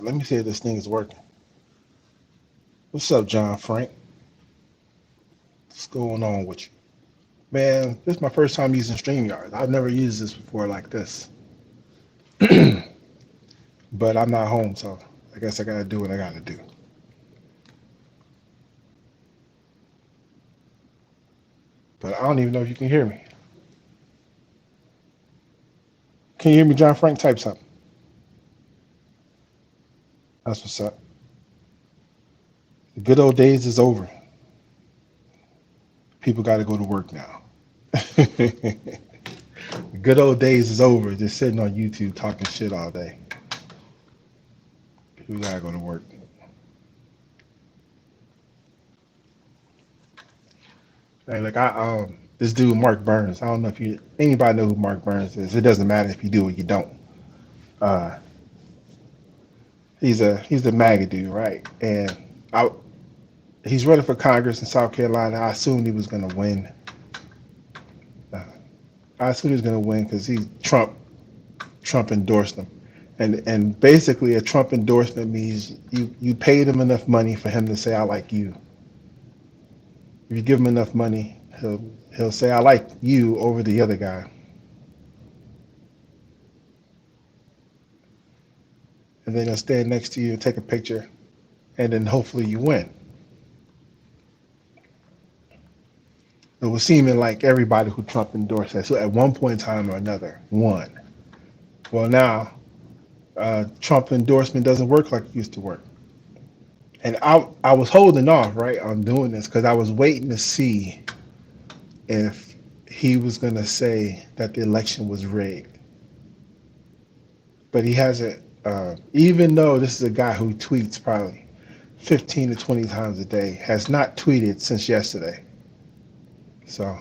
Let me see if this thing is working. What's up, John Frank? What's going on with you? Man, this is my first time using StreamYard. I've never used this before like this. But I'm not home, so I guess I gotta do what I gotta do. But I don't even know if you can hear me. Can you hear me, John Frank? Type something. That's what's up. The good old days is over. People gotta go to work now. The good old days is over. Just sitting on YouTube talking shit all day. People gotta go to work. Hey, look, I this dude Mark Burns. I don't know if you anybody know who Mark Burns is. It doesn't matter if you do or you don't. Uh, he's a MAGA dude, right? And I he's running for Congress in South Carolina. I assumed he was going to win. Uh, I assumed he was going to win because he Trump endorsed him, and basically a Trump endorsement means you paid him enough money for him to say I like you. If you give him enough money, he'll say I like you over the other guy, and then he'll stand next to you and take a picture, and then hopefully you win. It was seeming like everybody who Trump endorsed so at one point in time or another won. Well, now Trump endorsement doesn't work like it used to work. And I was holding off, right, on doing this because I was waiting to see if he was going to say that the election was rigged. But he hasn't, even though this is a guy who tweets probably 15 to 20 times a day, has not tweeted since yesterday. So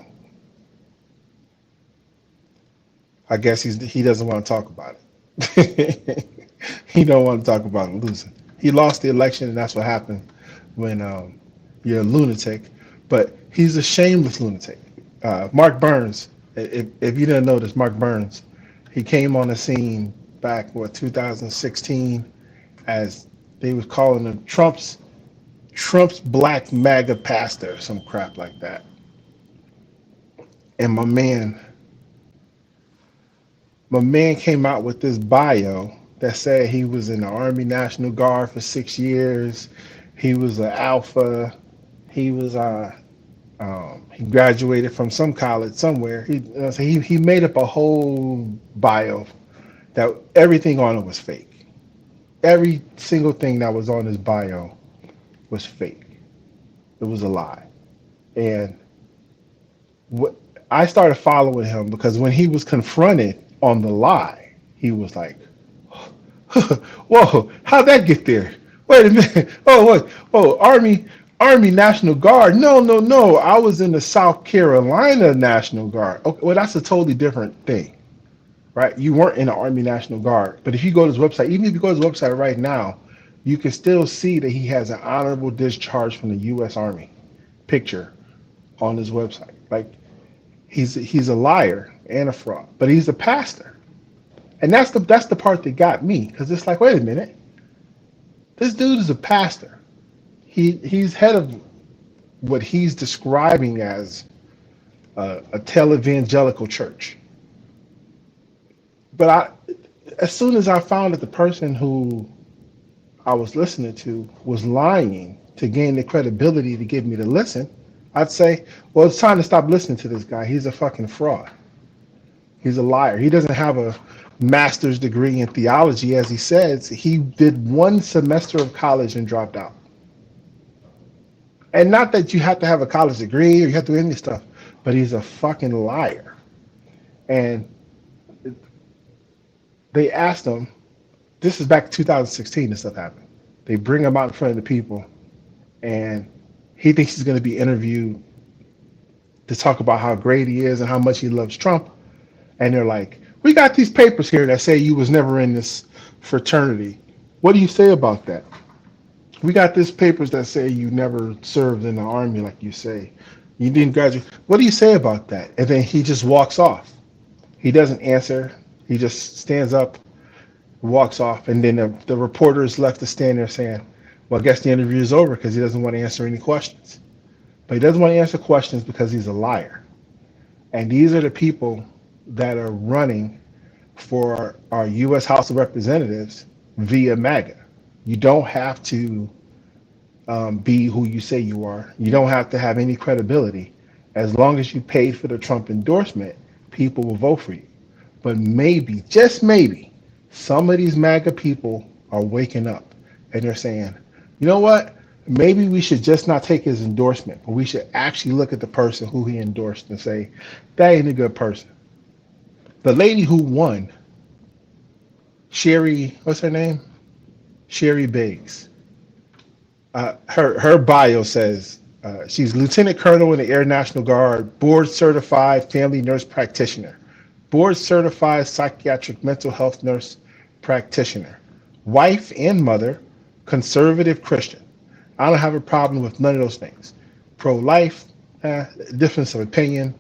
I guess he doesn't want to talk about it. He don't want to talk about losing. He lost the election, and that's what happened when you're a lunatic. But he's a shameless lunatic. Mark Burns, if you didn't notice, Mark Burns, he came on the scene back, 2016, as they was calling him Trump's black MAGA pastor, some crap like that. And my man came out with this bio that said he was in the Army National Guard for 6 years. He was an alpha. He was he graduated from some college somewhere. He made up a whole bio that everything on it was fake. Every single thing that was on his bio was fake. It was a lie. And what I started following him because when he was confronted on the lie, he was like, "Whoa, how'd that get there? Wait a minute. Oh, what? Oh, Army National Guard. No, no, no. I was in the South Carolina National Guard. Okay, well, that's a totally different thing, right? You weren't in the Army National Guard. But if you go to his website, even if you go to his website right now, you can still see that he has an honorable discharge from the U.S. Army picture on his website. Like he's a liar and a fraud, but he's a pastor, and that's the part that got me because it's like, wait a minute, this dude is a pastor. He's head of what he's describing as a televangelical church. But as soon as I found that the person who I was listening to was lying to gain the credibility to get me to listen, I'd say, well, it's time to stop listening to this guy. He's a fucking fraud. He's a liar. He doesn't have a master's degree in theology, as he says. He did one semester of college and dropped out. And not that you have to have a college degree or you have to do any stuff, but he's a fucking liar. And they asked him, this is back in 2016 this stuff happened. They bring him out in front of the people, and he thinks he's going to be interviewed to talk about how great he is and how much he loves Trump. And they're like, we got these papers here that say you was never in this fraternity. What do you say about that? We got these papers that say you never served in the army like you say. You didn't graduate. What do you say about that? And then he just walks off. He doesn't answer. He just stands up walks off, and then the reporter is left to stand there saying, well, I guess the interview is over because he doesn't want to answer any questions. But he doesn't want to answer questions because he's a liar. And these are the people that are running for our U.S. House of Representatives via MAGA. You don't have to be who you say you are. You don't have to have any credibility. As long as you paid for the Trump endorsement, people will vote for you. But maybe, just maybe, some of these MAGA people are waking up and they're saying, you know what? Maybe we should just not take his endorsement, but we should actually look at the person who he endorsed and say, that ain't a good person. The lady who won, Sherry, what's her name? Sherry Biggs. Her bio says she's Lieutenant Colonel in the Air National Guard, board certified family nurse practitioner, board certified psychiatric mental health nurse practitioner, wife and mother, conservative Christian. I don't have a problem with none of those things. Pro-life, difference of opinion.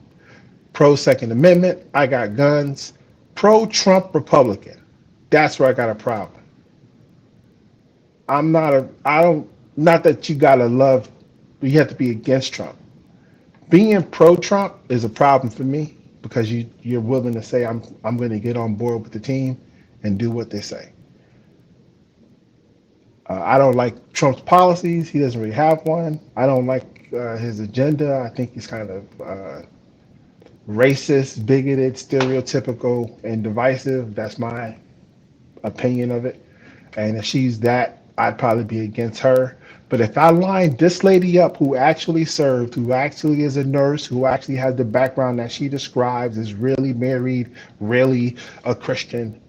Pro-Second Amendment, I got guns. Pro-Trump Republican, that's where I got a problem. Not that you gotta love, you have to be against Trump. Being pro-Trump is a problem for me because you're willing to say I'm going to get on board with the team and do what they say. I don't like Trump's policies. He doesn't really have one. I don't like his agenda. I think he's kind of racist, bigoted, stereotypical, and divisive. That's my opinion of it. And if she's that, I'd probably be against her. But if I line this lady up who actually served, who actually is a nurse, who actually has the background that she describes, is really married, really a Christian,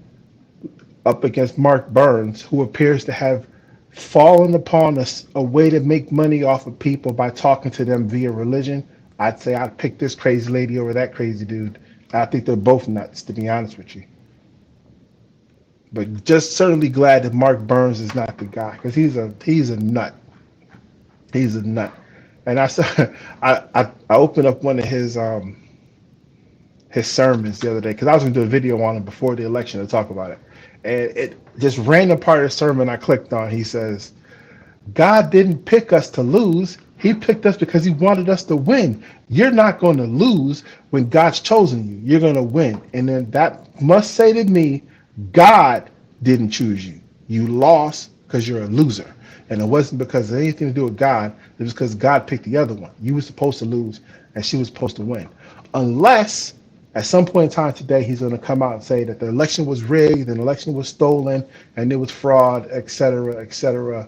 up against Mark Burns, who appears to have fallen upon a way to make money off of people by talking to them via religion, I'd say I'd pick this crazy lady over that crazy dude. I think they're both nuts, to be honest with you. But just certainly glad that Mark Burns is not the guy, because he's a nut. He's a nut. And I saw I opened up one of his sermons the other day because I was going to do a video on him before the election to talk about it. And it just random part of the sermon I clicked on. He says, God didn't pick us to lose. He picked us because he wanted us to win. You're not going to lose when God's chosen you. You're going to win. And then that must say to me, God didn't choose you. You lost because you're a loser. And it wasn't because of anything to do with God. It was because God picked the other one. You were supposed to lose and she was supposed to win. Unless at some point in time today, he's going to come out and say that the election was rigged, the election was stolen, and it was fraud, et cetera,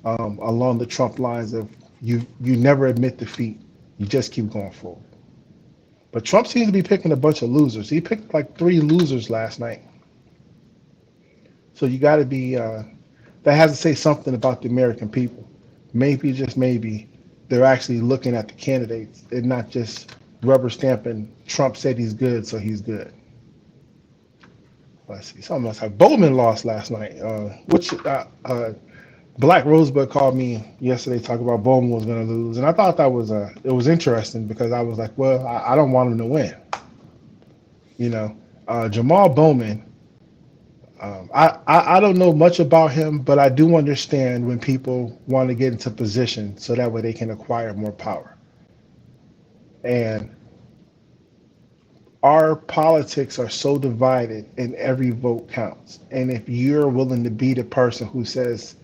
along the Trump lines of you never admit defeat. You just keep going forward. But Trump seems to be picking a bunch of losers. He picked like 3 losers last night. So you got to be, that has to say something about the American people. Maybe, just maybe, they're actually looking at the candidates and not just rubber stamping Trump said he's good, so he's good. Let's see. Something else. Bowman lost last night. Black Rosebud called me yesterday talking about Bowman was going to lose, and I thought that was it was interesting because I was like, well, I don't want him to win. You know, Jamal Bowman. I don't know much about him, but I do understand when people want to get into position so that way they can acquire more power. And our politics are so divided and every vote counts. And if you're willing to be the person who says,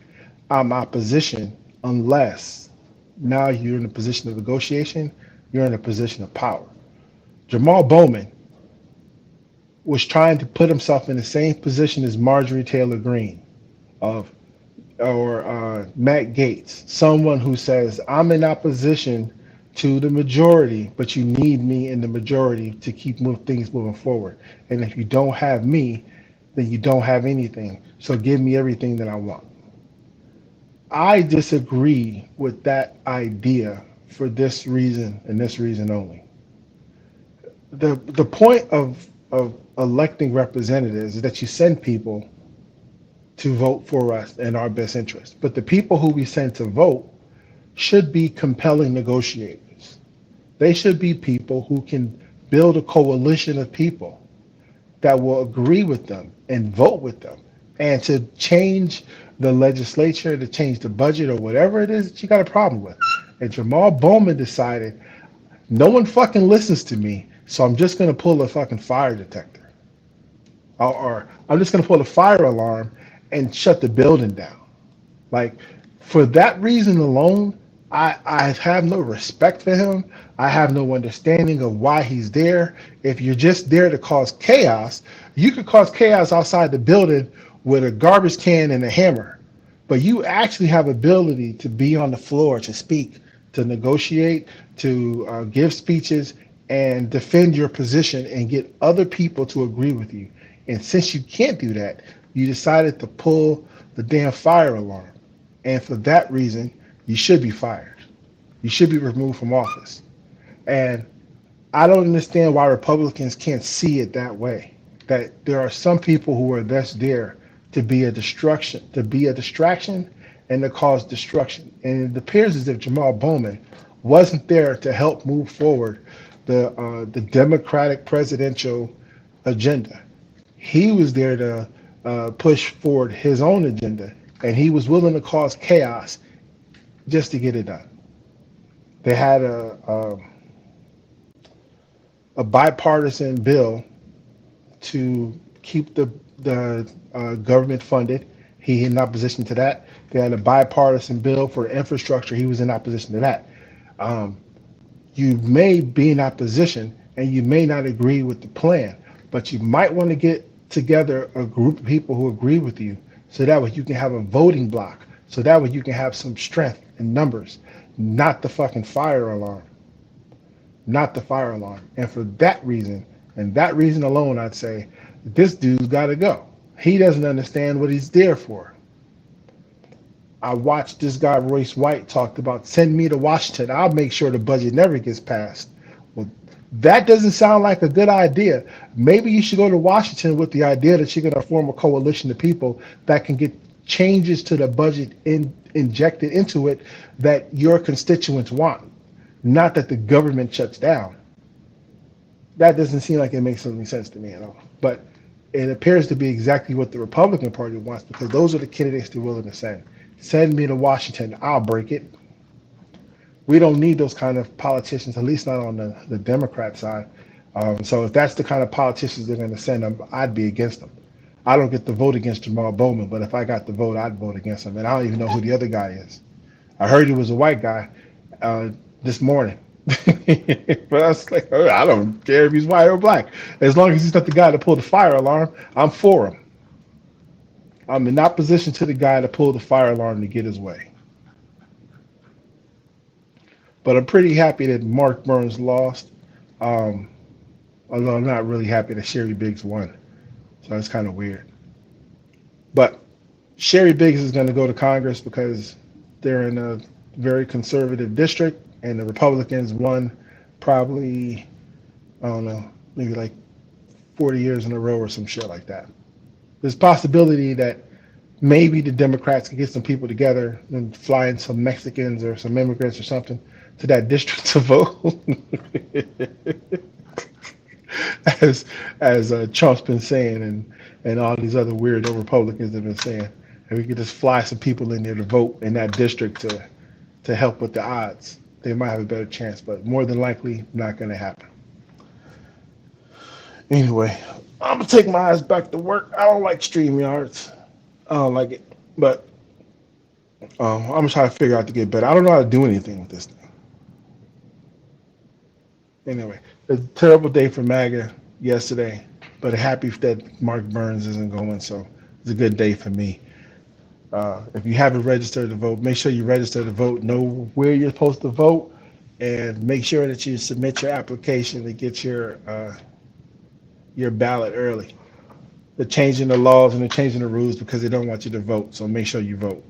I'm opposition, unless now you're in a position of negotiation, you're in a position of power. Jamal Bowman was trying to put himself in the same position as Marjorie Taylor Greene or Matt Gaetz, someone who says, I'm in opposition to the majority, but you need me in the majority to keep things moving forward. And if you don't have me, then you don't have anything. So give me everything that I want. I disagree with that idea for this reason and this reason only. The point of electing representatives is that you send people to vote for us in our best interest. But the people who we send to vote should be compelling negotiators. They should be people who can build a coalition of people that will agree with them and vote with them And to change the legislature, to change the budget or whatever it is that you got a problem with. And Jamal Bowman decided, no one fucking listens to me, so I'm just gonna pull a fucking fire detector. Or I'm just gonna pull a fire alarm and shut the building down. Like, for that reason alone, I have no respect for him. I have no understanding of why he's there. If you're just there to cause chaos, you could cause chaos outside the building with a garbage can and a hammer. But you actually have ability to be on the floor, to speak, to negotiate, to give speeches, and defend your position and get other people to agree with you. And since you can't do that, you decided to pull the damn fire alarm. And for that reason, you should be fired. You should be removed from office. And I don't understand why Republicans can't see it that way. That there are some people who are just there to be a distraction, and to cause destruction. And it appears as if Jamal Bowman wasn't there to help move forward the Democratic presidential agenda. He was there to push forward his own agenda, and he was willing to cause chaos just to get it done. They had a bipartisan bill to keep the government funded. He in opposition to that. They had a bipartisan bill for infrastructure. He was in opposition to that. You may be in opposition and you may not agree with the plan, but you might want to get together a group of people who agree with you, so that way you can have a voting block, so that way you can have some strength in numbers, not the fucking fire alarm. Not the fire alarm. And for that reason, and that reason alone, I'd say this dude's got to go. He doesn't understand what he's there for. I watched this guy, Royce White, talked about send me to Washington. I'll make sure the budget never gets passed. Well, that doesn't sound like a good idea. Maybe you should go to Washington with the idea that you're going to form a coalition of people that can get changes to the budget injected into it that your constituents want, not that the government shuts down. That doesn't seem like it makes any sense to me at all. But it appears to be exactly what the Republican Party wants, because those are the candidates they're willing to send. Send me to Washington, I'll break it. We don't need those kind of politicians, at least not on the Democrat side. So if that's the kind of politicians they're going to send them, I'd be against them. I don't get the vote against Jamal Bowman, but if I got the vote, I'd vote against him. And I don't even know who the other guy is. I heard he was a white guy this morning. But I was like, oh, I don't care if he's white or black. As long as he's not the guy to pull the fire alarm, I'm for him. I'm in opposition to the guy to pull the fire alarm to get his way. But I'm pretty happy that Mark Burns lost, although I'm not really happy that Sherry Biggs won. So that's kind of weird. But Sherry Biggs is going to go to Congress because they're in a very conservative district, and the Republicans won probably, I don't know, maybe like 40 years in a row or some shit like that. There's possibility that maybe the Democrats can get some people together and fly in some Mexicans or some immigrants or something to that district to vote. as Trump's been saying, and all these other weirdo Republicans have been saying. And we could just fly some people in there to vote in that district to help with the odds. They might have a better chance, but more than likely not going to happen. Anyway, I'm going to take my ass back to work. I don't like StreamYards. I don't like it. But I'm going to try to figure out to get better. I don't know how to do anything with this thing. Anyway, a terrible day for MAGA yesterday, but happy that Mark Burns isn't going, so it's a good day for me. If you haven't registered to vote, make sure you register to vote, know where you're supposed to vote, and make sure that you submit your application to get your ballot early. They're changing the laws and they're changing the rules because they don't want you to vote, so make sure you vote.